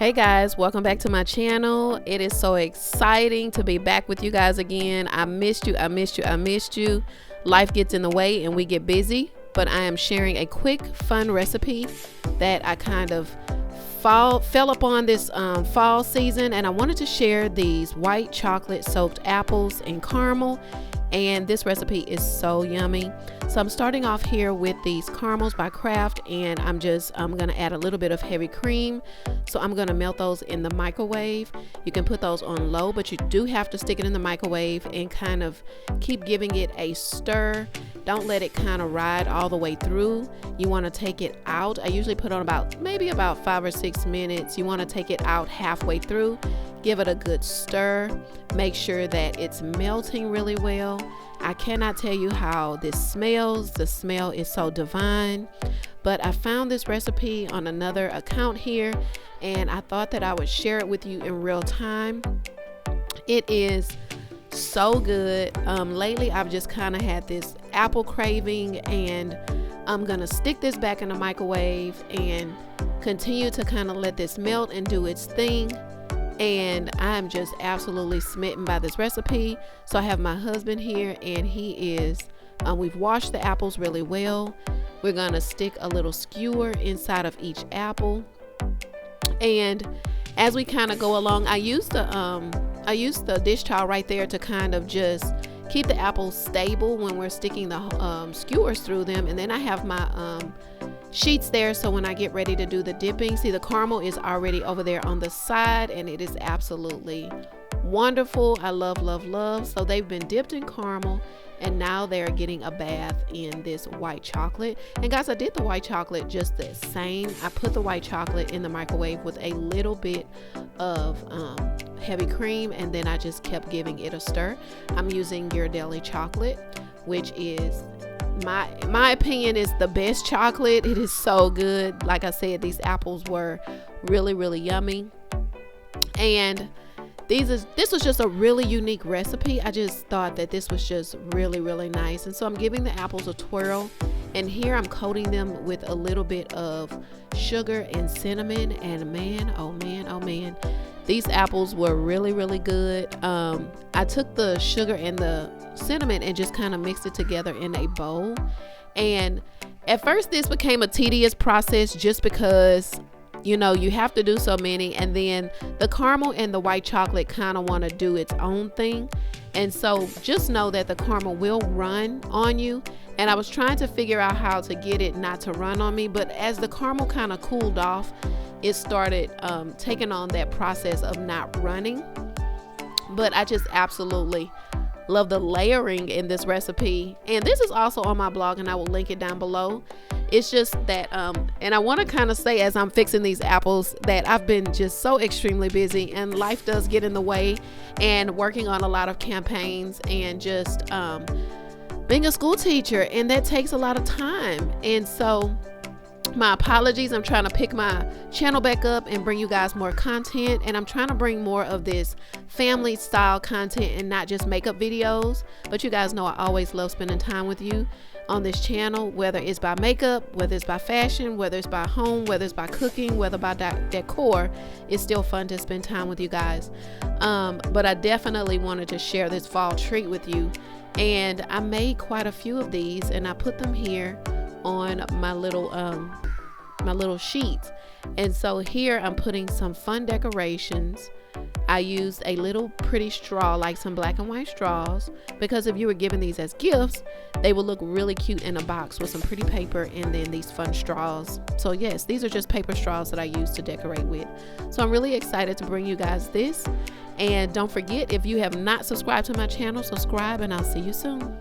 Hey guys, welcome back to my channel. It is so exciting to be back with you guys again. I missed you. Life gets in the way and we get busy, but I am sharing a quick fun recipe that I kind of fell upon this fall season, and I wanted to share these white chocolate soaked apples and caramel. And this recipe is so yummy. So I'm starting off here with these caramels by Kraft, and I'm gonna add a little bit of heavy cream. So I'm gonna melt those in the microwave. You can put those on low, but you do have to stick it in the microwave and kind of keep giving it a stir. Don't let it kind of ride all the way through. You want to take it out. I usually put on maybe about 5 or 6 minutes. You want to take it out halfway through. Give it a good stir. Make sure that it's melting really well. I cannot tell you how this smells. The smell is so divine. But I found this recipe on another account here, and I thought that I would share it with you in real time. It is so good. Lately I've just kind of had this apple craving, and I'm gonna stick this back in the microwave and continue to kind of let this melt and do its thing. And I'm just absolutely smitten by this recipe. So I have my husband here, and he is we've washed the apples really well. We're gonna stick a little skewer inside of each apple, and as we kind of go along, I use the dish towel right there to kind of just keep the apples stable when we're sticking the skewers through them. And then I have my sheets there, so when I get ready to do the dipping, see, the caramel is already over there on the side, and it is absolutely wonderful. I love. So they've been dipped in caramel, and now they're getting a bath in this white chocolate. And guys, I did the white chocolate just the same. I put the white chocolate in the microwave with a little bit of heavy cream, and then I just kept giving it a stir. I'm using Ghirardelli chocolate, which is my opinion is the best chocolate. It is so good. Like I said, these apples were really yummy, and this was just a really unique recipe. I just thought that this was just really nice. And so I'm giving the apples a twirl, and here I'm coating them with a little bit of sugar and cinnamon, and man, oh man, these apples were really good. I took the sugar and the cinnamon and just kind of mixed it together in a bowl, and at first this became a tedious process just because, you know, you have to do so many, and then the caramel and the white chocolate kind of want to do its own thing. And so just know that the caramel will run on you, and I was trying to figure out how to get it not to run on me, but as the caramel kind of cooled off, it started taking on that process of not running. But I just absolutely love the layering in this recipe, and this is also on my blog, and I will link it down below. It's just that and I want to kind of say, as I'm fixing these apples, that I've been just so extremely busy, and life does get in the way, and working on a lot of campaigns, and just being a school teacher, and that takes a lot of time. And so my apologies. I'm trying to pick my channel back up and bring you guys more content, and I'm trying to bring more of this family style content and not just makeup videos. But you guys know I always love spending time with you on this channel, whether it's by makeup, whether it's by fashion, whether it's by home, whether it's by cooking, whether by decor. It's still fun to spend time with you guys. But I definitely wanted to share this fall treat with you, and I made quite a few of these, and I put them here on my little sheets. And so here I'm putting some fun decorations. I used a little pretty straw, like some black and white straws, because if you were giving these as gifts, they would look really cute in a box with some pretty paper and then these fun straws. So yes, these are just paper straws that I use to decorate with. So I'm really excited to bring you guys this. And don't forget, if you have not subscribed to my channel, subscribe, and I'll see you soon.